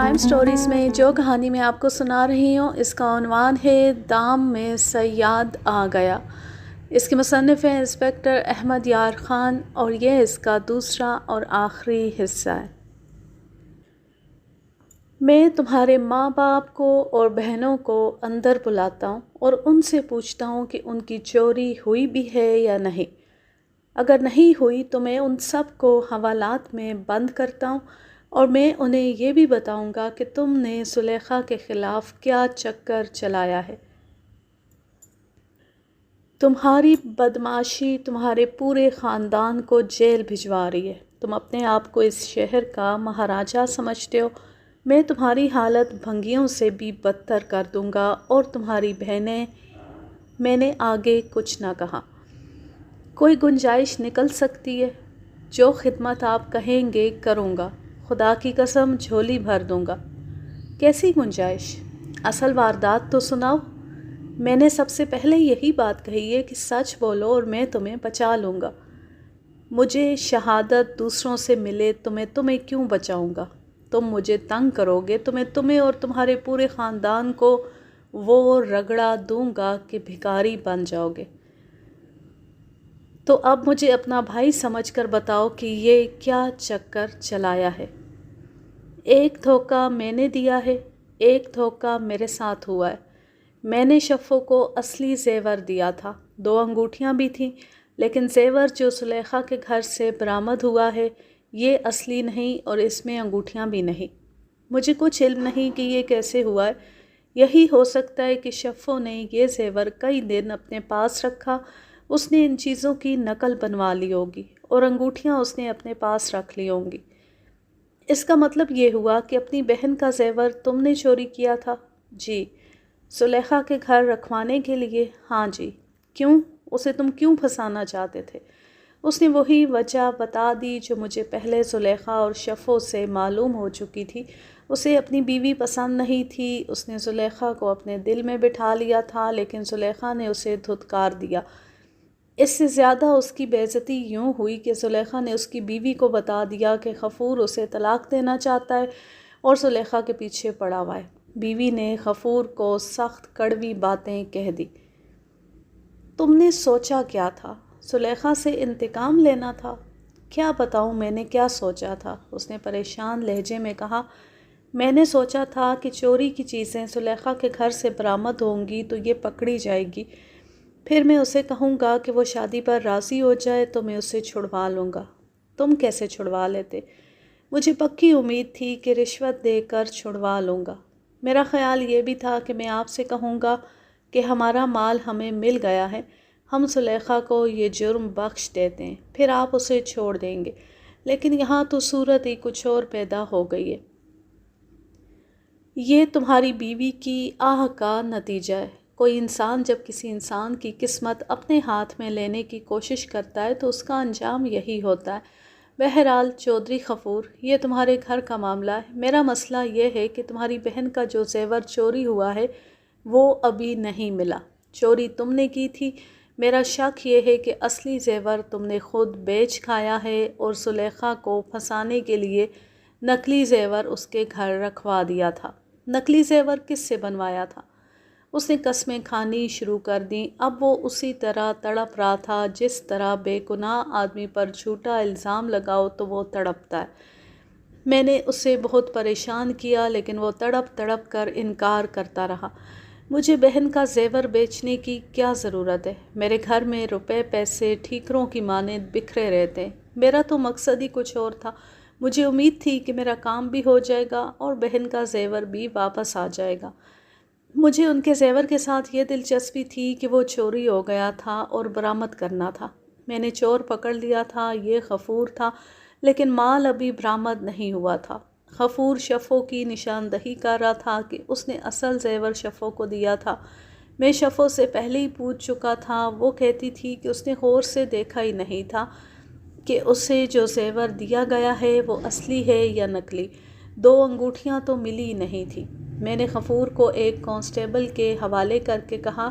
Time stories میں جو کہانی میں آپ کو سنا رہی ہوں اس کا عنوان ہے دام میں صیاد آ گیا۔ اس کے مصنف ہیں انسپکٹر احمد یار خان اور یہ اس کا دوسرا اور آخری حصہ ہے۔ میں تمہارے ماں باپ کو اور بہنوں کو اندر بلاتا ہوں اور ان سے پوچھتا ہوں کہ ان کی چوری ہوئی بھی ہے یا نہیں۔ اگر نہیں ہوئی تو میں ان سب کو حوالات میں بند کرتا ہوں اور میں انہیں یہ بھی بتاؤں گا کہ تم نے زلیخا کے خلاف کیا چکر چلایا ہے۔ تمہاری بدمعاشی تمہارے پورے خاندان کو جیل بھجوا رہی ہے۔ تم اپنے آپ کو اس شہر کا مہاراجا سمجھتے ہو۔ میں تمہاری حالت بھنگیوں سے بھی بدتر کر دوں گا اور تمہاری بہنیں۔ میں نے آگے کچھ نہ کہا۔ کوئی گنجائش نکل سکتی ہے؟ جو خدمت آپ کہیں گے کروں گا۔ خدا کی قسم جھولی بھر دوں گا۔ کیسی گنجائش؟ اصل واردات تو سناؤ۔ میں نے سب سے پہلے یہی بات کہی ہے کہ سچ بولو اور میں تمہیں بچا لوں گا۔ مجھے شہادت دوسروں سے ملے تو میں تمہیں کیوں بچاؤں گا؟ تم مجھے تنگ کرو گے تو میں تمہیں اور تمہارے پورے خاندان کو وہ رگڑا دوں گا کہ بھکاری بن جاؤ گے۔ تو اب مجھے اپنا بھائی سمجھ کر بتاؤ کہ یہ کیا چکر چلایا ہے۔ ایک دھوکہ میں نے دیا ہے، ایک دھوکہ میرے ساتھ ہوا ہے۔ میں نے شفو کو اصلی زیور دیا تھا، 2 انگوٹھیاں بھی تھیں، لیکن زیور جو زلیخا کے گھر سے برآمد ہوا ہے یہ اصلی نہیں اور اس میں انگوٹھیاں بھی نہیں۔ مجھے کچھ علم نہیں کہ یہ کیسے ہوا ہے۔ یہی ہو سکتا ہے کہ شفو نے یہ زیور کئی دن اپنے پاس رکھا، اس نے ان چیزوں کی نقل بنوا لی ہوگی اور انگوٹھیاں اس نے اپنے پاس رکھ لی ہوں گی۔ اس کا مطلب یہ ہوا کہ اپنی بہن کا زیور تم نے چوری کیا تھا؟ جی۔ زلیخا کے گھر رکھوانے کے لیے؟ ہاں جی۔ کیوں؟ اسے تم کیوں پھنسانا چاہتے تھے؟ اس نے وہی وجہ بتا دی جو مجھے پہلے زلیخا اور شفو سے معلوم ہو چکی تھی۔ اسے اپنی بیوی پسند نہیں تھی۔ اس نے زلیخا کو اپنے دل میں بٹھا لیا تھا لیکن زلیخا نے اسے دھتکار دیا۔ اس سے زیادہ اس کی بے عزتی یوں ہوئی کہ زلیخا نے اس کی بیوی کو بتا دیا کہ غفور اسے طلاق دینا چاہتا ہے اور زلیخا کے پیچھے پڑا ہوا ہے۔ بیوی نے غفور کو سخت کڑوی باتیں کہہ دی۔ تم نے سوچا کیا تھا؟ زلیخا سے انتقام لینا تھا؟ کیا بتاؤں میں نے کیا سوچا تھا؟ اس نے پریشان لہجے میں کہا۔ میں نے سوچا تھا کہ چوری کی چیزیں زلیخا کے گھر سے برآمد ہوں گی تو یہ پکڑی جائے گی، پھر میں اسے کہوں گا کہ وہ شادی پر راضی ہو جائے تو میں اسے چھڑوا لوں گا۔ تم کیسے چھڑوا لیتے؟ مجھے پکی امید تھی کہ رشوت دے کر چھڑوا لوں گا۔ میرا خیال یہ بھی تھا کہ میں آپ سے کہوں گا کہ ہمارا مال ہمیں مل گیا ہے، ہم زلیخا کو یہ جرم بخش دیتے ہیں، پھر آپ اسے چھوڑ دیں گے، لیکن یہاں تو صورت ہی کچھ اور پیدا ہو گئی ہے۔ یہ تمہاری بیوی کی آہ کا نتیجہ ہے۔ کوئی انسان جب کسی انسان کی قسمت اپنے ہاتھ میں لینے کی کوشش کرتا ہے تو اس کا انجام یہی ہوتا ہے۔ بہرحال چودھری غفور، یہ تمہارے گھر کا معاملہ ہے۔ میرا مسئلہ یہ ہے کہ تمہاری بہن کا جو زیور چوری ہوا ہے وہ ابھی نہیں ملا۔ چوری تم نے کی تھی۔ میرا شک یہ ہے کہ اصلی زیور تم نے خود بیچ کھایا ہے اور زلیخا کو پھنسانے کے لیے نقلی زیور اس کے گھر رکھوا دیا تھا۔ نقلی زیور کس سے بنوایا تھا؟ اس نے قسمیں کھانی شروع کر دیں۔ اب وہ اسی طرح تڑپ رہا تھا جس طرح بے گناہ آدمی پر جھوٹا الزام لگاؤ تو وہ تڑپتا ہے۔ میں نے اسے بہت پریشان کیا لیکن وہ تڑپ تڑپ کر انکار کرتا رہا۔ مجھے بہن کا زیور بیچنے کی کیا ضرورت ہے؟ میرے گھر میں روپے پیسے ٹھیکروں کی مانند بکھرے رہتے ہیں۔ میرا تو مقصد ہی کچھ اور تھا۔ مجھے امید تھی کہ میرا کام بھی ہو جائے گا اور بہن کا زیور بھی واپس آ جائے گا۔ مجھے ان کے زیور کے ساتھ یہ دلچسپی تھی کہ وہ چوری ہو گیا تھا اور برآمد کرنا تھا۔ میں نے چور پکڑ لیا تھا، یہ غفور تھا، لیکن مال ابھی برآمد نہیں ہوا تھا۔ غفور شفو کی نشاندہی کر رہا تھا کہ اس نے اصل زیور شفو کو دیا تھا۔ میں شفو سے پہلے ہی پوچھ چکا تھا۔ وہ کہتی تھی کہ اس نے غور سے دیکھا ہی نہیں تھا کہ اسے جو زیور دیا گیا ہے وہ اصلی ہے یا نقلی۔ 2 انگوٹھیاں تو ملی نہیں تھیں۔ میں نے غفور کو ایک کانسٹیبل کے حوالے کر کے کہا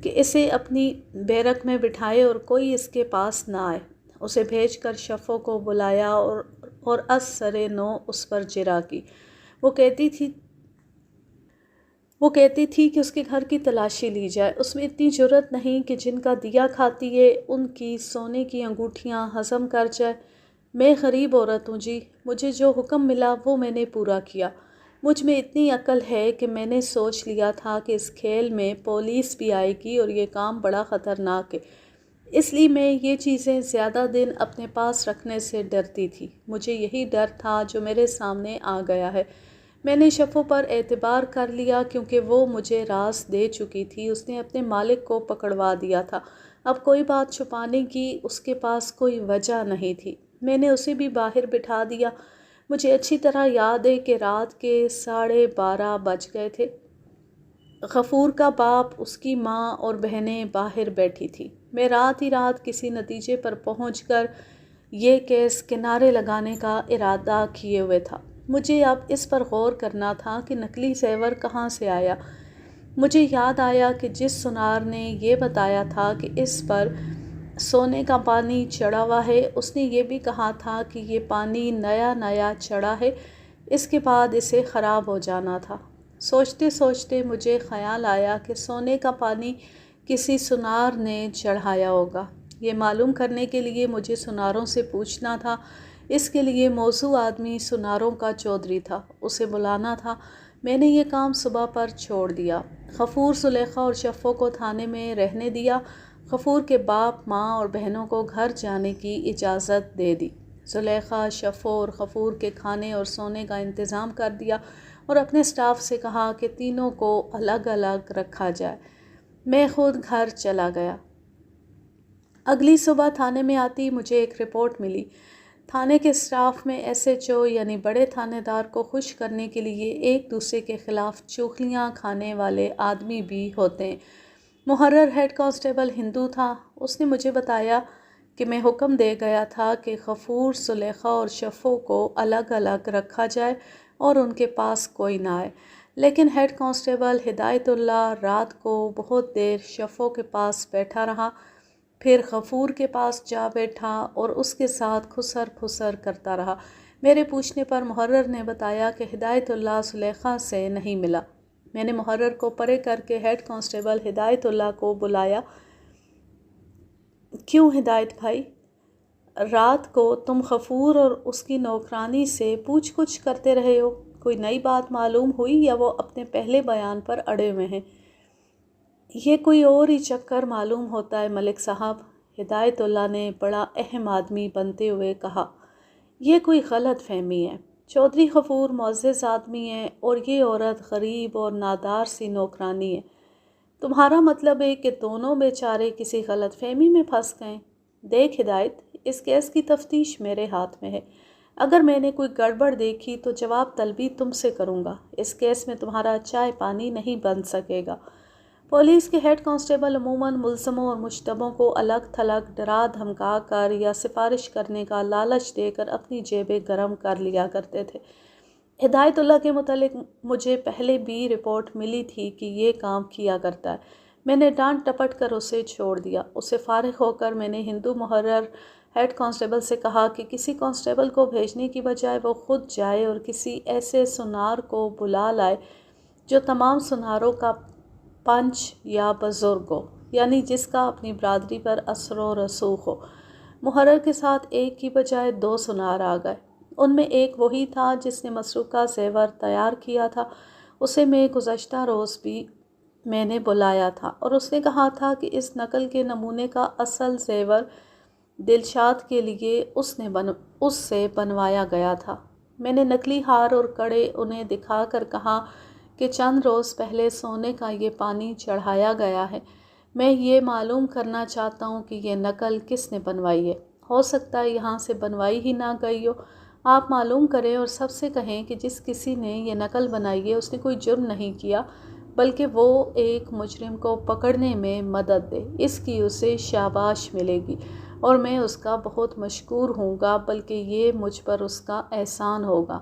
کہ اسے اپنی بیرک میں بٹھائے اور کوئی اس کے پاس نہ آئے۔ اسے بھیج کر شفو کو بلایا اور از سرِ نو اس پر جرح کی۔ وہ کہتی تھی وہ کہتی تھی کہ اس کے گھر کی تلاشی لی جائے، اس میں اتنی جرأت نہیں کہ جن کا دیا کھاتی ہے ان کی سونے کی انگوٹھیاں ہضم کر جائے۔ میں غریب عورت ہوں جی، مجھے جو حکم ملا وہ میں نے پورا کیا۔ مجھ میں اتنی عقل ہے کہ میں نے سوچ لیا تھا کہ اس کھیل میں پولیس بھی آئے گی اور یہ کام بڑا خطرناک ہے، اس لیے میں یہ چیزیں زیادہ دن اپنے پاس رکھنے سے ڈرتی تھی۔ مجھے یہی ڈر تھا جو میرے سامنے آ گیا ہے۔ میں نے شفو پر اعتبار کر لیا کیونکہ وہ مجھے راز دے چکی تھی، اس نے اپنے مالک کو پکڑوا دیا تھا، اب کوئی بات چھپانے کی اس کے پاس کوئی وجہ نہیں تھی۔ میں نے اسے بھی باہر بٹھا دیا۔ مجھے اچھی طرح یاد ہے کہ رات کے 12:30 بج گئے تھے۔ غفور کا باپ، اس کی ماں اور بہنیں باہر بیٹھی تھی۔ میں رات ہی رات کسی نتیجے پر پہنچ کر یہ کیس کنارے لگانے کا ارادہ کیے ہوئے تھا۔ مجھے اب اس پر غور کرنا تھا کہ نقلی زیور کہاں سے آیا۔ مجھے یاد آیا کہ جس سنار نے یہ بتایا تھا کہ اس پر سونے کا پانی چڑھا ہوا ہے، اس نے یہ بھی کہا تھا کہ یہ پانی نیا نیا چڑھا ہے، اس کے بعد اسے خراب ہو جانا تھا۔ سوچتے سوچتے مجھے خیال آیا کہ سونے کا پانی کسی سنار نے چڑھایا ہوگا۔ یہ معلوم کرنے کے لیے مجھے سناروں سے پوچھنا تھا۔ اس کے لیے موزوں آدمی سناروں کا چودھری تھا، اسے بلانا تھا۔ میں نے یہ کام صبح پر چھوڑ دیا۔ غفور، زلیخا اور شفو کو تھانے میں رہنے دیا۔ غفور کے باپ، ماں اور بہنوں کو گھر جانے کی اجازت دے دی۔ زلیخا، شفو اور غفور کے کھانے اور سونے کا انتظام کر دیا اور اپنے سٹاف سے کہا کہ تینوں کو الگ الگ رکھا جائے۔ میں خود گھر چلا گیا۔ اگلی صبح تھانے میں آتی مجھے ایک رپورٹ ملی۔ تھانے کے سٹاف میں ایس ایچ او یعنی بڑے تھانے دار کو خوش کرنے کے لیے ایک دوسرے کے خلاف چغلیاں کھانے والے آدمی بھی ہوتے ہیں۔ محرر ہیڈ کانسٹیبل ہندو تھا۔ اس نے مجھے بتایا کہ میں حکم دے گیا تھا کہ غفور، زلیخا اور شفو کو الگ الگ رکھا جائے اور ان کے پاس کوئی نہ آئے، لیکن ہیڈ کانسٹیبل ہدایت اللہ رات کو بہت دیر شفو کے پاس بیٹھا رہا، پھر غفور کے پاس جا بیٹھا اور اس کے ساتھ خسر پھسر کرتا رہا۔ میرے پوچھنے پر محرر نے بتایا کہ ہدایت اللہ زلیخا سے نہیں ملا۔ میں نے محرر کو پرے کر کے ہیڈ کانسٹیبل ہدایت اللہ کو بلایا۔ کیوں ہدایت بھائی، رات کو تم غفور اور اس کی نوکرانی سے پوچھ گچھ کرتے رہے ہو، کوئی نئی بات معلوم ہوئی یا وہ اپنے پہلے بیان پر اڑے ہوئے ہیں؟ یہ کوئی اور ہی چکر معلوم ہوتا ہے ملک صاحب، ہدایت اللہ نے بڑا اہم آدمی بنتے ہوئے کہا۔ یہ کوئی غلط فہمی ہے۔ چودھری غفور معزز آدمی ہے اور یہ عورت غریب اور نادار سی نوکرانی ہے۔ تمہارا مطلب ہے کہ دونوں بیچارے کسی غلط فہمی میں پھنس گئے؟ دیکھ ہدایت، اس کیس کی تفتیش میرے ہاتھ میں ہے۔ اگر میں نے کوئی گڑبڑ دیکھی تو جواب طلبی تم سے کروں گا۔ اس کیس میں تمہارا چائے پانی نہیں بن سکے گا۔ پولیس کے ہیڈ کانسٹیبل عموماً ملزموں اور مشتبہوں کو الگ تھلگ ڈرا دھمکا کر یا سفارش کرنے کا لالچ دے کر اپنی جیبیں گرم کر لیا کرتے تھے۔ ہدایت اللہ کے متعلق مجھے پہلے بھی رپورٹ ملی تھی کہ یہ کام کیا کرتا ہے۔ میں نے ڈانٹ ٹپٹ کر اسے چھوڑ دیا۔ اسے فارغ ہو کر میں نے ہندو محرر ہیڈ کانسٹیبل سے کہا کہ کسی کانسٹیبل کو بھیجنے کی بجائے وہ خود جائے اور کسی ایسے سنار کو بلا لائے جو تمام سناروں کا پنچ یا بزرگ ہو، یعنی جس کا اپنی برادری پر اثر و رسوخ ہو۔ محرر کے ساتھ ایک کی بجائے 2 سنار آ گئے۔ ان میں ایک وہی تھا جس نے مسروقہ زیور تیار کیا تھا۔ اسے میں گزشتہ روز بھی میں نے بلایا تھا اور اس نے کہا تھا کہ اس نقل کے نمونے کا اصل زیور دلشاد کے لیے اس سے بنوایا گیا تھا۔ میں نے نقلی ہار اور کڑے انہیں دکھا کر کہا کہ چند روز پہلے سونے کا یہ پانی چڑھایا گیا ہے۔ میں یہ معلوم کرنا چاہتا ہوں کہ یہ نقل کس نے بنوائی ہے۔ ہو سکتا ہے یہاں سے بنوائی ہی نہ گئی ہو۔ آپ معلوم کریں اور سب سے کہیں کہ جس کسی نے یہ نقل بنائی ہے اس نے کوئی جرم نہیں کیا، بلکہ وہ ایک مجرم کو پکڑنے میں مدد دے، اس کی اسے شاباش ملے گی اور میں اس کا بہت مشکور ہوں گا، بلکہ یہ مجھ پر اس کا احسان ہوگا۔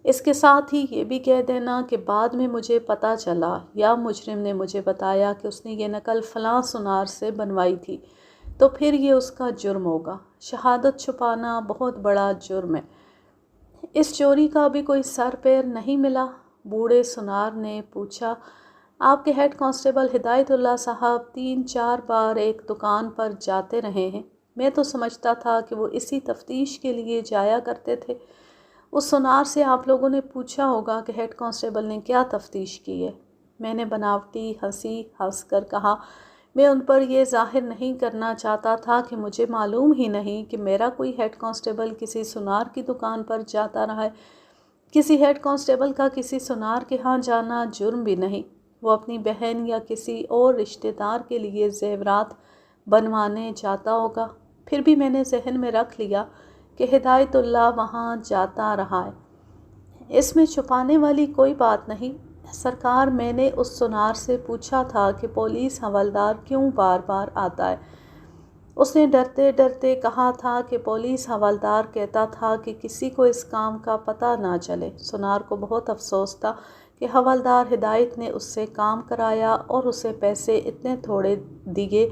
اس کے ساتھ ہی یہ بھی کہہ دینا کہ بعد میں مجھے پتہ چلا یا مجرم نے مجھے بتایا کہ اس نے یہ نقل فلاں سنار سے بنوائی تھی، تو پھر یہ اس کا جرم ہوگا۔ شہادت چھپانا بہت بڑا جرم ہے۔ اس چوری کا بھی کوئی سر پیر نہیں ملا؟ بوڑھے سنار نے پوچھا۔ آپ کے ہیڈ کانسٹیبل ہدایت اللہ صاحب 3-4 بار ایک دکان پر جاتے رہے ہیں۔ میں تو سمجھتا تھا کہ وہ اسی تفتیش کے لیے جایا کرتے تھے۔ اس سنار سے آپ لوگوں نے پوچھا ہوگا کہ ہیڈ کانسٹیبل نے کیا تفتیش کی ہے؟ میں نے بناوٹی ہنسی ہنس کر کہا، میں ان پر یہ ظاہر نہیں کرنا چاہتا تھا کہ مجھے معلوم ہی نہیں کہ میرا کوئی ہیڈ کانسٹیبل کسی سنار کی دکان پر جاتا رہا ہے۔ کسی ہیڈ کانسٹیبل کا کسی سنار کے ہاں جانا جرم بھی نہیں۔ وہ اپنی بہن یا کسی اور رشتہ دار کے لیے زیورات بنوانے جاتا ہوگا۔ پھر بھی میں نے ذہن میں رکھ لیا کہ ہدایت اللہ وہاں جاتا رہا ہے۔ اس میں چھپانے والی کوئی بات نہیں سرکار۔ میں نے اس سنار سے پوچھا تھا کہ پولیس حوالدار کیوں بار بار آتا ہے؟ اس نے ڈرتے ڈرتے کہا تھا کہ پولیس حوالدار کہتا تھا کہ کسی کو اس کام کا پتہ نہ چلے۔ سنار کو بہت افسوس تھا کہ حوالدار ہدایت نے اس سے کام کرایا اور اسے پیسے اتنے تھوڑے دیے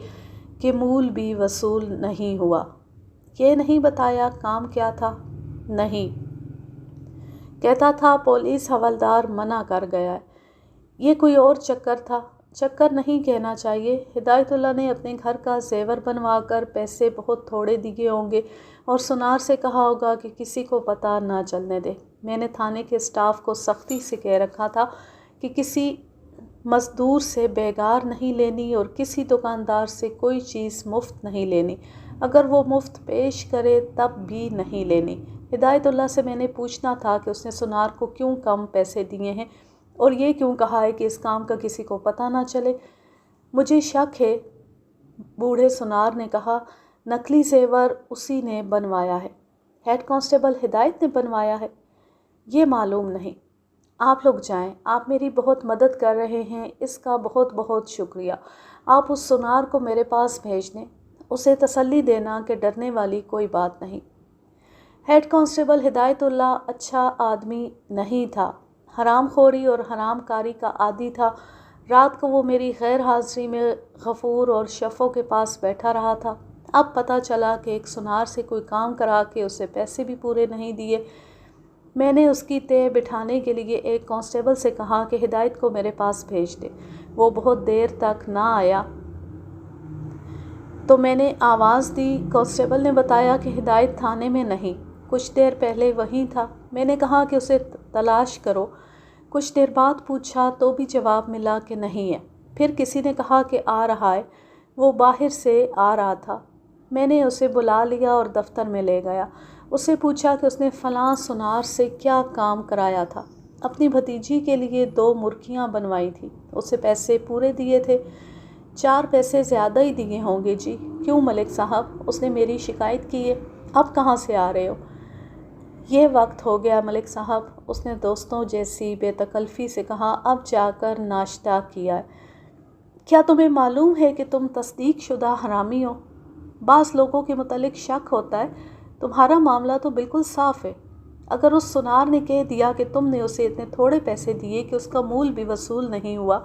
کہ مول بھی وصول نہیں ہوا۔ یہ نہیں بتایا کام کیا تھا؟ نہیں، کہتا تھا پولیس حوالدار منع کر گیا ہے۔ یہ کوئی اور چکر تھا؟ چکر نہیں کہنا چاہیے۔ ہدایت اللہ نے اپنے گھر کا زیور بنوا کر پیسے بہت تھوڑے دیے ہوں گے اور سنار سے کہا ہوگا کہ کسی کو پتہ نہ چلنے دے۔ میں نے تھانے کے اسٹاف کو سختی سے کہہ رکھا تھا کہ کسی مزدور سے بیگار نہیں لینی اور کسی دکاندار سے کوئی چیز مفت نہیں لینی۔ اگر وہ مفت پیش کرے تب بھی نہیں لینی۔ ہدایت اللہ سے میں نے پوچھنا تھا کہ اس نے سنار کو کیوں کم پیسے دیے ہیں اور یہ کیوں کہا ہے کہ اس کام کا کسی کو پتہ نہ چلے۔ مجھے شک ہے، بوڑھے سنار نے کہا، نقلی زیور اسی نے بنوایا ہے۔ ہیڈ کانسٹیبل ہدایت نے بنوایا ہے؟ یہ معلوم نہیں۔ آپ لوگ جائیں، آپ میری بہت مدد کر رہے ہیں، اس کا بہت بہت شکریہ۔ آپ اس سنار کو میرے پاس بھیج دیں، اسے تسلی دینا کہ ڈرنے والی کوئی بات نہیں۔ ہیڈ کانسٹیبل ہدایت اللہ اچھا آدمی نہیں تھا، حرام خوری اور حرام کاری کا عادی تھا۔ رات کو وہ میری غیر حاضری میں غفور اور شفو کے پاس بیٹھا رہا تھا۔ اب پتہ چلا کہ ایک سنار سے کوئی کام کرا کے اسے پیسے بھی پورے نہیں دیے۔ میں نے اس کی تہ بٹھانے کے لیے ایک کانسٹیبل سے کہا کہ ہدایت کو میرے پاس بھیج دے۔ وہ بہت دیر تک نہ آیا تو میں نے آواز دی۔ کانسٹیبل نے بتایا کہ ہدایت تھانے میں نہیں، کچھ دیر پہلے وہیں تھا۔ میں نے کہا کہ اسے تلاش کرو۔ کچھ دیر بعد پوچھا تو بھی جواب ملا کہ نہیں ہے۔ پھر کسی نے کہا کہ آ رہا ہے، وہ باہر سے آ رہا تھا۔ میں نے اسے بلا لیا اور دفتر میں لے گیا۔ اس سے پوچھا کہ اس نے فلاں سنار سے کیا کام کرایا تھا۔ اپنی بھتیجی کے لیے 2 مرغیاں بنوائی تھی، اسے پیسے پورے دیے تھے۔ 4 پیسے زیادہ ہی دیے ہوں گے جی۔ کیوں ملک صاحب؟ اس نے میری شکایت کی ہے۔ اب کہاں سے آ رہے ہو؟ یہ وقت ہو گیا ملک صاحب، اس نے دوستوں جیسی بے تکلفی سے کہا، اب جا کر ناشتہ کیا ہے۔ کیا تمہیں معلوم ہے کہ تم تصدیق شدہ حرامی ہو؟ بعض لوگوں کے متعلق شک ہوتا ہے، تمہارا معاملہ تو بالکل صاف ہے۔ اگر اس سنار نے کہہ دیا کہ تم نے اسے اتنے تھوڑے پیسے دیے کہ اس کا مول بھی وصول نہیں ہوا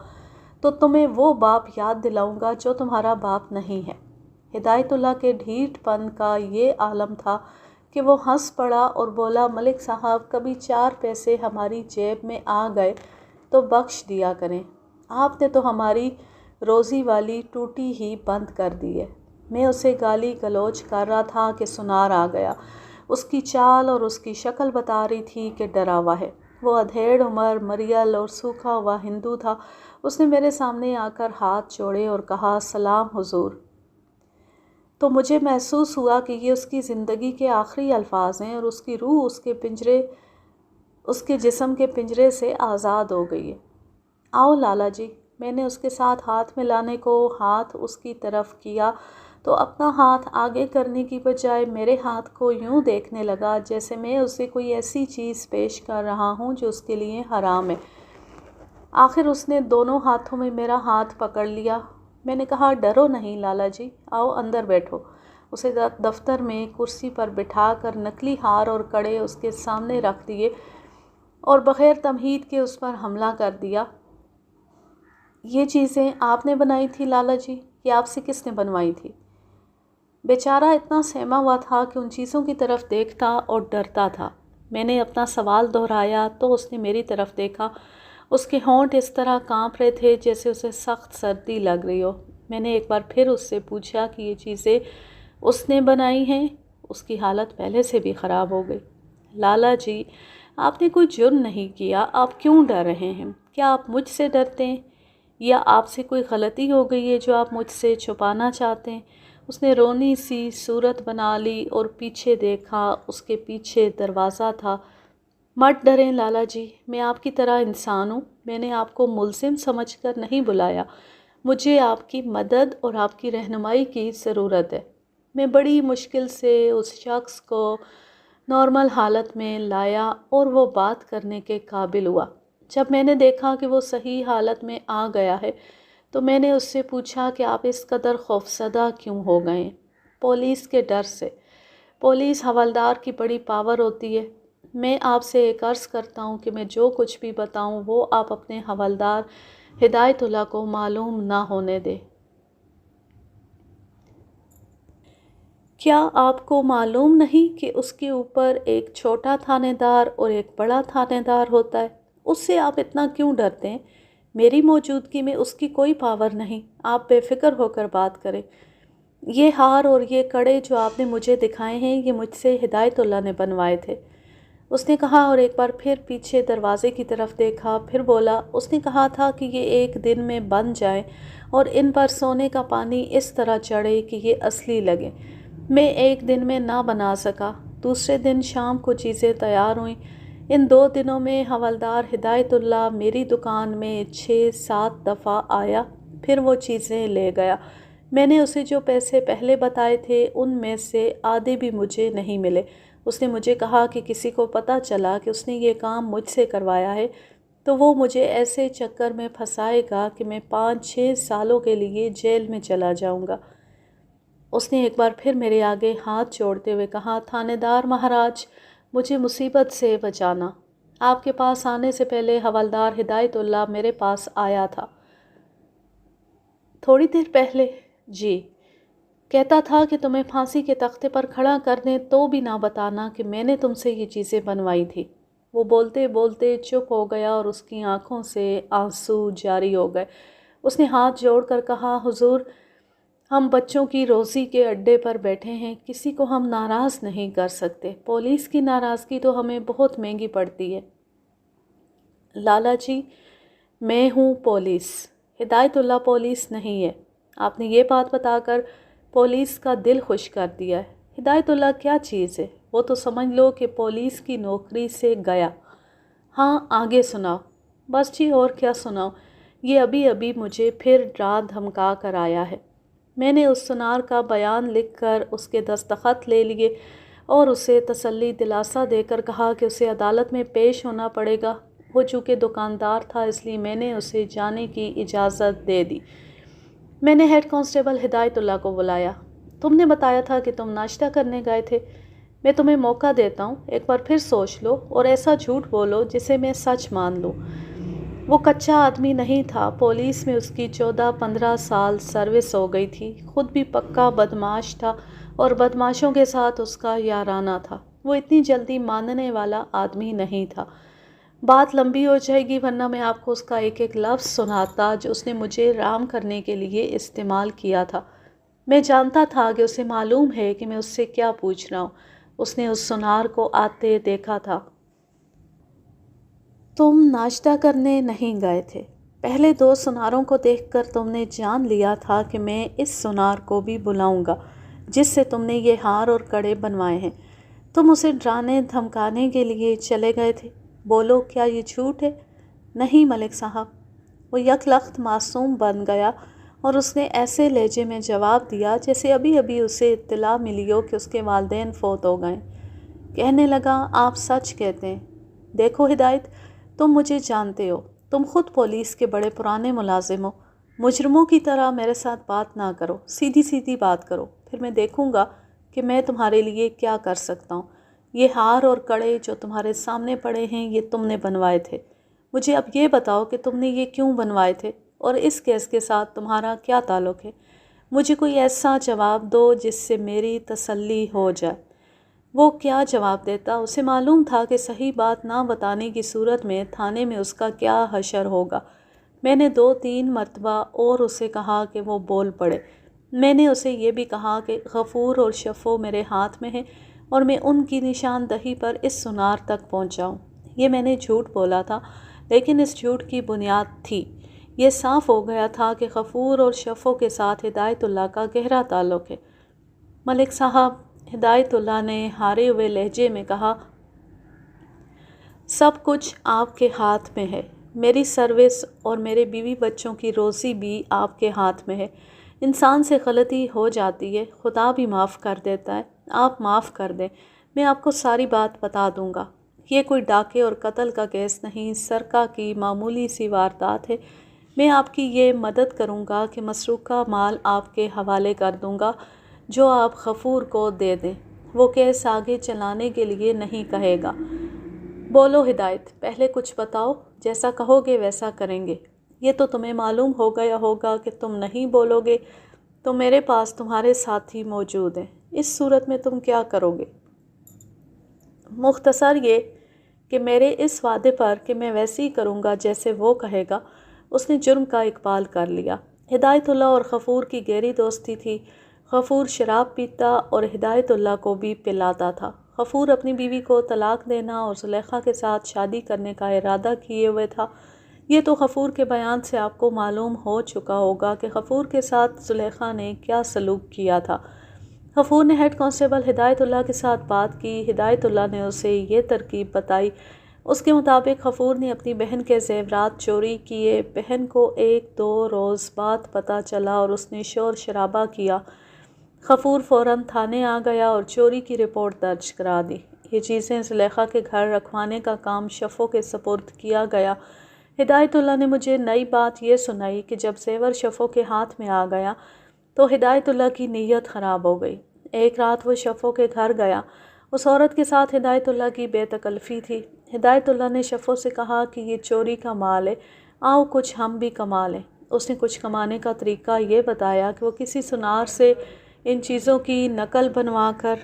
تو تمہیں وہ باپ یاد دلاؤں گا جو تمہارا باپ نہیں ہے۔ ہدایت اللہ کے ڈھیٹ پن کا یہ عالم تھا کہ وہ ہنس پڑا اور بولا، ملک صاحب کبھی 4 پیسے ہماری جیب میں آ گئے تو بخش دیا کریں، آپ نے تو ہماری روزی والی ٹوٹی ہی بند کر دی ہے۔ میں اسے گالی گلوچ کر رہا تھا کہ سنار آ گیا۔ اس کی چال اور اس کی شکل بتا رہی تھی کہ ڈرا ہوا ہے۔ وہ ادھیڑ عمر، مریل اور سوکھا ہوا ہندو تھا۔ اس نے میرے سامنے آ کر ہاتھ جوڑے اور کہا، سلام حضور۔ تو مجھے محسوس ہوا کہ یہ اس کی زندگی کے آخری الفاظ ہیں اور اس کی روح اس کے جسم کے پنجرے سے آزاد ہو گئی ہے۔ آؤ لالا جی۔ میں نے اس کے ساتھ ہاتھ ملانے کو ہاتھ اس کی طرف کیا تو اپنا ہاتھ آگے کرنے کی بجائے میرے ہاتھ کو یوں دیکھنے لگا جیسے میں اسے کوئی ایسی چیز پیش کر رہا ہوں جو اس کے لیے حرام ہے۔ آخر اس نے دونوں ہاتھوں میں میرا ہاتھ پکڑ لیا۔ میں نے کہا، ڈرو نہیں لالا جی، آؤ اندر بیٹھو۔ اسے دفتر میں کرسی پر بٹھا کر نکلی ہار اور کڑے اس کے سامنے رکھ دیے اور بغیر تمہید کے اس پر حملہ کر دیا۔ یہ چیزیں آپ نے بنائی تھی لالا جی؟ یہ آپ سے کس نے بنوائی تھی؟ بیچارہ اتنا سہما ہوا تھا کہ ان چیزوں کی طرف دیکھتا اور ڈرتا تھا۔ میں نے اپنا سوال دہرایا تو اس نے میری طرف دیکھا۔ اس کے ہونٹ اس طرح کانپ رہے تھے جیسے اسے سخت سردی لگ رہی ہو۔ میں نے ایک بار پھر اس سے پوچھا کہ یہ چیزیں اس نے بنائی ہیں۔ اس کی حالت پہلے سے بھی خراب ہو گئی۔ لالا جی، آپ نے کوئی جرم نہیں کیا، آپ کیوں ڈر رہے ہیں؟ کیا آپ مجھ سے ڈرتے ہیں یا آپ سے کوئی غلطی ہو گئی ہے جو آپ مجھ سے چھپانا چاہتے ہیں؟ اس نے رونی سی صورت بنا لی اور پیچھے دیکھا۔ اس کے پیچھے دروازہ تھا۔ مت ڈریں لالا جی، میں آپ کی طرح انسان ہوں۔ میں نے آپ کو ملزم سمجھ کر نہیں بلایا۔ مجھے آپ کی مدد اور آپ کی رہنمائی کی ضرورت ہے۔ میں بڑی مشکل سے اس شخص کو نارمل حالت میں لایا اور وہ بات کرنے کے قابل ہوا۔ جب میں نے دیکھا کہ وہ صحیح حالت میں آ گیا ہے تو میں نے اس سے پوچھا کہ آپ اس قدر خوفزدہ کیوں ہو گئے ہیں؟ پولیس کے ڈر سے۔ پولیس حوالدار کی بڑی پاور ہوتی ہے۔ میں آپ سے ایک عرض کرتا ہوں کہ میں جو کچھ بھی بتاؤں وہ آپ اپنے حوالدار ہدایت اللہ کو معلوم نہ ہونے دیں۔ کیا آپ کو معلوم نہیں کہ اس کے اوپر ایک چھوٹا تھانے دار اور ایک بڑا تھانے دار ہوتا ہے؟ اس سے آپ اتنا کیوں ڈرتے ہیں؟ میری موجودگی میں اس کی کوئی پاور نہیں۔ آپ بے فکر ہو کر بات کریں۔ یہ ہار اور یہ کڑے جو آپ نے مجھے دکھائے ہیں یہ مجھ سے ہدایت اللہ نے بنوائے تھے، اس نے کہا اور ایک بار پھر پیچھے دروازے کی طرف دیکھا۔ پھر بولا، اس نے کہا تھا کہ یہ ایک دن میں بن جائیں اور ان پر سونے کا پانی اس طرح چڑھے کہ یہ اصلی لگے۔ میں ایک دن میں نہ بنا سکا۔ دوسرے دن شام کو چیزیں تیار ہوئیں۔ ان 2 دنوں میں حوالدار ہدایت اللہ میری دکان میں 6-7 دفعہ آیا، پھر وہ چیزیں لے گیا۔ میں نے اسے جو پیسے پہلے بتائے تھے ان میں سے آدھے بھی مجھے نہیں ملے۔ اس نے مجھے کہا کہ کسی کو پتہ چلا کہ اس نے یہ کام مجھ سے کروایا ہے تو وہ مجھے ایسے چکر میں پھنسائے گا کہ میں 5-6 سالوں کے لیے جیل میں چلا جاؤں گا۔ اس نے ایک بار پھر میرے آگے ہاتھ جوڑتے ہوئے کہا، تھانے دار مہاراج، مجھے مصیبت سے بچانا۔ آپ کے پاس آنے سے پہلے حوالدار ہدایت اللہ میرے پاس آیا تھا۔ تھوڑی دیر پہلے؟ جی۔ کہتا تھا کہ تمہیں پھانسی کے تختے پر کھڑا کر دیں تو بھی نہ بتانا کہ میں نے تم سے یہ چیزیں بنوائی تھی۔ وہ بولتے بولتے چپ ہو گیا اور اس کی آنکھوں سے آنسو جاری ہو گئے۔ اس نے ہاتھ جوڑ کر کہا، حضور، ہم بچوں کی روزی کے اڈے پر بیٹھے ہیں، کسی کو ہم ناراض نہیں کر سکتے۔ پولیس کی ناراضگی تو ہمیں بہت مہنگی پڑتی ہے۔ لالا جی، میں ہوں پولیس، ہدایت اللہ پولیس نہیں ہے۔ آپ نے یہ بات بتا کر پولیس کا دل خوش کر دیا ہے۔ ہدایت اللہ کیا چیز ہے؟ وہ تو سمجھ لو کہ پولیس کی نوکری سے گیا۔ ہاں، آگے سناؤ۔ بس جی، اور کیا سناؤ؟ یہ ابھی مجھے پھر ڈرا دھمکا کر آیا ہے۔ میں نے اس سنار کا بیان لکھ کر اس کے دستخط لے لیے اور اسے تسلی دلاسا دے کر کہا کہ اسے عدالت میں پیش ہونا پڑے گا۔ وہ چونکہ دکاندار تھا اس لیے میں نے اسے جانے کی اجازت دے دی۔ میں نے ہیڈ کانسٹیبل ہدایت اللہ کو بلایا۔ تم نے بتایا تھا کہ تم ناشتہ کرنے گئے تھے۔ میں تمہیں موقع دیتا ہوں، ایک بار پھر سوچ لو اور ایسا جھوٹ بولو جسے میں سچ مان لوں۔ وہ کچا آدمی نہیں تھا۔ پولیس میں اس کی 14-15 سال سروس ہو گئی تھی۔ خود بھی پکا بدمعاش تھا اور بدمعاشوں کے ساتھ اس کا یارانہ تھا۔ وہ اتنی جلدی ماننے والا آدمی نہیں تھا۔ بات لمبی ہو جائے گی ورنہ میں آپ کو اس کا ایک ایک لفظ سناتا جو اس نے مجھے رام کرنے کے لیے استعمال کیا تھا۔ میں جانتا تھا کہ اسے معلوم ہے کہ میں اس سے کیا پوچھ رہا ہوں۔ اس نے اس سنار کو آتے دیکھا تھا۔ تم ناشتہ کرنے نہیں گئے تھے۔ پہلے 2 سناروں کو دیکھ کر تم نے جان لیا تھا کہ میں اس سنار کو بھی بلاؤں گا جس سے تم نے یہ ہار اور کڑے بنوائے ہیں۔ تم اسے ڈرانے دھمکانے کے لیے چلے گئے تھے۔ بولو، کیا یہ جھوٹ ہے؟ نہیں ملک صاحب۔ وہ یک لخت معصوم بن گیا اور اس نے ایسے لہجے میں جواب دیا جیسے ابھی اسے اطلاع ملی ہو کہ اس کے والدین فوت ہو گئے۔ کہنے لگا، آپ سچ کہتے ہیں۔ دیکھو ہدایت، تم مجھے جانتے ہو، تم خود پولیس کے بڑے پرانے ملازم ہو۔ مجرموں کی طرح میرے ساتھ بات نہ کرو، سیدھی بات کرو، پھر میں دیکھوں گا کہ میں تمہارے لیے کیا کر سکتا ہوں۔ یہ ہار اور کڑے جو تمہارے سامنے پڑے ہیں یہ تم نے بنوائے تھے۔ مجھے اب یہ بتاؤ کہ تم نے یہ کیوں بنوائے تھے اور اس کیس کے ساتھ تمہارا کیا تعلق ہے؟ مجھے کوئی ایسا جواب دو جس سے میری تسلی ہو جائے۔ وہ کیا جواب دیتا؟ اسے معلوم تھا کہ صحیح بات نہ بتانے کی صورت میں تھانے میں اس کا کیا حشر ہوگا۔ میں نے 2-3 مرتبہ اور اسے کہا کہ وہ بول پڑے۔ میں نے اسے یہ بھی کہا کہ غفور اور شفو میرے ہاتھ میں ہیں اور میں ان کی نشاندہی پر اس سنار تک پہنچاؤں۔ یہ میں نے جھوٹ بولا تھا، لیکن اس جھوٹ کی بنیاد تھی۔ یہ صاف ہو گیا تھا کہ غفور اور شفو کے ساتھ ہدایت اللہ کا گہرا تعلق ہے۔ ملک صاحب، ہدایت اللہ نے ہارے ہوئے لہجے میں کہا، سب کچھ آپ کے ہاتھ میں ہے۔ میری سروس اور میرے بیوی بچوں کی روزی بھی آپ کے ہاتھ میں ہے۔ انسان سے غلطی ہو جاتی ہے، خدا بھی معاف کر دیتا ہے۔ آپ معاف کر دیں، میں آپ کو ساری بات بتا دوں گا۔ یہ کوئی ڈاکے اور قتل کا کیس نہیں، سرقہ کی معمولی سی واردات ہے۔ میں آپ کی یہ مدد کروں گا کہ مسروقہ مال آپ کے حوالے کر دوں گا، جو آپ غفور کو دے دیں۔ وہ کیس آگے چلانے کے لیے نہیں کہے گا۔ بولو ہدایت، پہلے کچھ بتاؤ، جیسا کہو گے ویسا کریں گے۔ یہ تو تمہیں معلوم ہو گیا ہوگا کہ تم نہیں بولو گے تو میرے پاس تمہارے ساتھی موجود ہیں۔ اس صورت میں تم کیا کرو گے؟ مختصر یہ کہ میرے اس وعدے پر کہ میں ویسے ہی کروں گا جیسے وہ کہے گا، اس نے جرم کا اقبال کر لیا۔ ہدایت اللہ اور غفور کی گہری دوستی تھی۔ غفور شراب پیتا اور ہدایت اللہ کو بھی پلاتا تھا۔ غفور اپنی بیوی کو طلاق دینا اور زلیخا کے ساتھ شادی کرنے کا ارادہ کیے ہوئے تھا۔ یہ تو غفور کے بیان سے آپ کو معلوم ہو چکا ہوگا کہ غفور کے ساتھ زلیخا نے کیا سلوک کیا تھا۔ غفور نے ہیڈ کانسٹیبل ہدایت اللہ کے ساتھ بات کی۔ ہدایت اللہ نے اسے یہ ترکیب بتائی۔ اس کے مطابق غفور نے اپنی بہن کے زیورات چوری کیے۔ بہن کو 1-2 روز بعد پتہ چلا اور اس نے شور شرابہ کیا۔ غفور فوراً تھانے آ گیا اور چوری کی رپورٹ درج کرا دی۔ یہ چیزیں زلیخا کے گھر رکھوانے کا کام شفو کے سپرد کیا گیا۔ ہدایت اللہ نے مجھے نئی بات یہ سنائی کہ جب زیور شفو کے ہاتھ میں آ گیا تو ہدایت اللہ کی نیت خراب ہو گئی۔ ایک رات وہ شفو کے گھر گیا۔ اس عورت کے ساتھ ہدایت اللہ کی بے تکلفی تھی۔ ہدایت اللہ نے شفو سے کہا کہ یہ چوری کا مال ہے، آؤ کچھ ہم بھی کما لیں۔ اس نے کچھ کمانے کا طریقہ یہ بتایا کہ وہ کسی سنار سے ان چیزوں کی نقل بنوا کر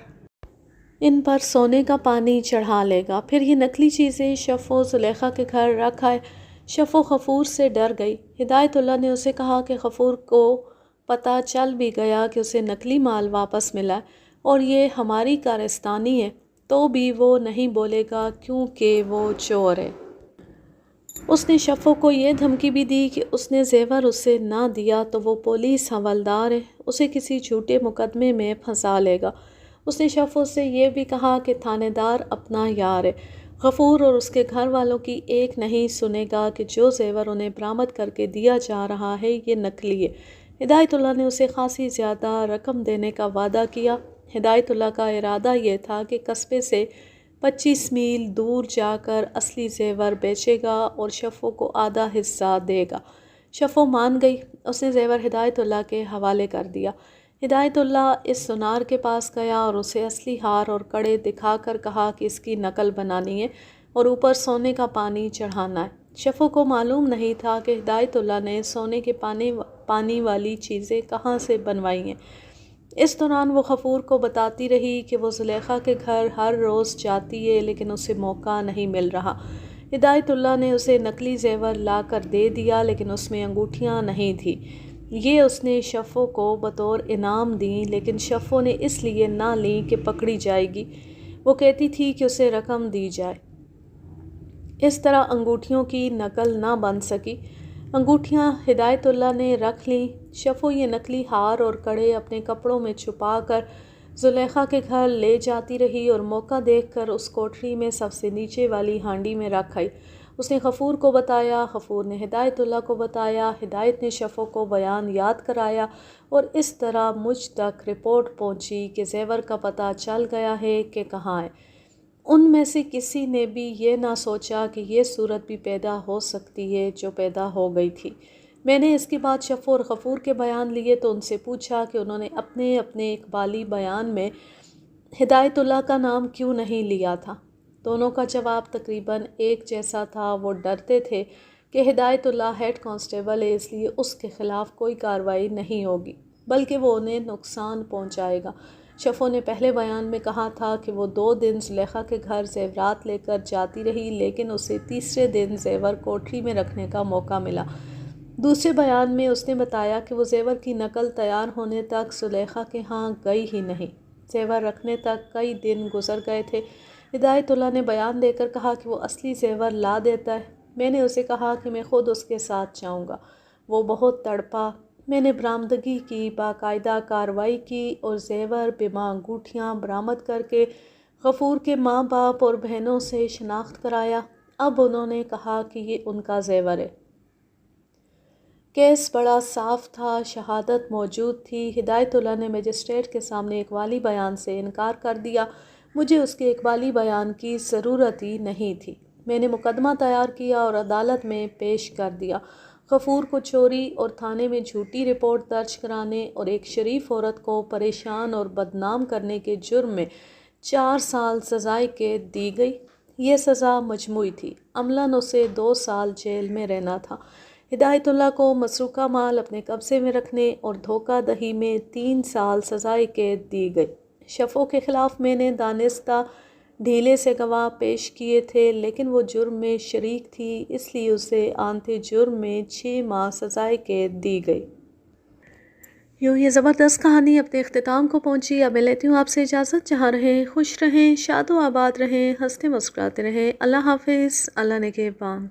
ان پر سونے کا پانی چڑھا لے گا، پھر یہ نقلی چیزیں شفو زلیخا کے گھر رکھ آئے۔ شفو غفور سے ڈر گئی۔ ہدایت اللہ نے اسے کہا کہ غفور کو پتہ چل بھی گیا کہ اسے نقلی مال واپس ملا اور یہ ہماری کارستانی ہے، تو بھی وہ نہیں بولے گا کیونکہ وہ چور ہے۔ اس نے شفو کو یہ دھمکی بھی دی کہ اس نے زیور اسے نہ دیا تو وہ پولیس حوالدار ہے، اسے کسی جھوٹے مقدمے میں پھنسا لے گا۔ اس نے شفو سے یہ بھی کہا کہ تھانے دار اپنا یار ہے، غفور اور اس کے گھر والوں کی ایک نہیں سنے گا کہ جو زیور انہیں برآمد کر کے دیا جا رہا ہے یہ نقلی ہے۔ ہدایت اللہ نے اسے خاصی زیادہ رقم دینے کا وعدہ کیا۔ ہدایت اللہ کا ارادہ یہ تھا کہ قصبے سے 25 میل دور جا کر اصلی زیور بیچے گا اور شفو کو آدھا حصہ دے گا۔ شفو مان گئی۔ اس نے زیور ہدایت اللہ کے حوالے کر دیا۔ ہدایت اللہ اس سنار کے پاس گیا اور اسے اصلی ہار اور کڑے دکھا کر کہا کہ اس کی نقل بنانی ہے اور اوپر سونے کا پانی چڑھانا ہے۔ شفو کو معلوم نہیں تھا کہ ہدایت اللہ نے سونے کے پانی والی چیزیں کہاں سے بنوائی ہیں۔ اس دوران وہ غفور کو بتاتی رہی کہ وہ زلیخا کے گھر ہر روز جاتی ہے لیکن اسے موقع نہیں مل رہا۔ ہدایت اللہ نے اسے نقلی زیور لا کر دے دیا لیکن اس میں انگوٹھیاں نہیں تھیں۔ یہ اس نے شفو کو بطور انعام دیں لیکن شفو نے اس لیے نہ لیں کہ پکڑی جائے گی۔ وہ کہتی تھی کہ اسے رقم دی جائے۔ اس طرح انگوٹھیوں کی نقل نہ بن سکی۔ انگوٹھیاں ہدایت اللہ نے رکھ لیں۔ شفو یہ نقلی ہار اور کڑے اپنے کپڑوں میں چھپا کر زلیخا کے گھر لے جاتی رہی اور موقع دیکھ کر اس کوٹری میں سب سے نیچے والی ہانڈی میں رکھ آئی۔ اس نے غفور کو بتایا، غفور نے ہدایت اللہ کو بتایا، ہدایت نے شفو کو بیان یاد کرایا اور اس طرح مجھ تک رپورٹ پہنچی کہ زیور کا پتہ چل گیا ہے کہ کہاں ہے۔ ان میں سے کسی نے بھی یہ نہ سوچا کہ یہ صورت بھی پیدا ہو سکتی ہے جو پیدا ہو گئی تھی۔ میں نے اس کے بعد شفو اور غفور کے بیان لیے تو ان سے پوچھا کہ انہوں نے اپنے اپنے اقبالی بیان میں ہدایت اللہ کا نام کیوں نہیں لیا تھا۔ دونوں کا جواب تقریباً ایک جیسا تھا۔ وہ ڈرتے تھے کہ ہدایت اللہ ہیڈ کانسٹیبل ہے، اس لیے اس کے خلاف کوئی کارروائی نہیں ہوگی بلکہ وہ انہیں نقصان پہنچائے گا۔ شفو نے پہلے بیان میں کہا تھا کہ وہ 2 دن زلیخا کے گھر زیورات لے کر جاتی رہی، لیکن اسے تیسرے دن زیور کوٹری میں رکھنے کا موقع ملا۔ دوسرے بیان میں اس نے بتایا کہ وہ زیور کی نقل تیار ہونے تک زلیخا کے ہاں گئی ہی نہیں۔ زیور رکھنے تک کئی دن گزر گئے تھے۔ ہدایت اللہ نے بیان دے کر کہا کہ وہ اصلی زیور لا دیتا ہے۔ میں نے اسے کہا کہ میں خود اس کے ساتھ جاؤں گا۔ وہ بہت تڑپا۔ میں نے برآمدگی کی، باقاعدہ کارروائی کی اور زیور بما انگوٹھیاں برآمد کر کے غفور کے ماں باپ اور بہنوں سے شناخت کرایا۔ اب انہوں نے کہا کہ یہ ان کا زیور ہے۔ کیس بڑا صاف تھا، شہادت موجود تھی۔ ہدایت اللہ نے مجسٹریٹ کے سامنے اقبالی بیان سے انکار کر دیا۔ مجھے اس کے اقبالی بیان کی ضرورت ہی نہیں تھی۔ میں نے مقدمہ تیار کیا اور عدالت میں پیش کر دیا۔ غفور کو چوری اور تھانے میں جھوٹی رپورٹ درج کرانے اور ایک شریف عورت کو پریشان اور بدنام کرنے کے جرم میں 4 سال سزائے قید دی گئی۔ یہ سزا مجموعی تھی۔ عملاً اسے 2 سال جیل میں رہنا تھا۔ ہدایت اللہ کو مسروقہ مال اپنے قبضے میں رکھنے اور دھوکہ دہی میں 3 سال سزائے قید دی گئی۔ شفو کے خلاف میں نے دانستہ ڈھیلے سے گواہ پیش کیے تھے، لیکن وہ جرم میں شریک تھی، اس لیے اسے آنتے جرم میں 6 ماہ سزائے قید دی گئی۔ یوں یہ زبردست کہانی اپنے اختتام کو پہنچی۔ اب میں لیتی ہوں آپ سے اجازت۔ جہاں رہیں خوش رہیں، شاد و آباد رہیں، ہنستے مسکراتے رہیں۔ اللہ حافظ، اللہ نگہبان۔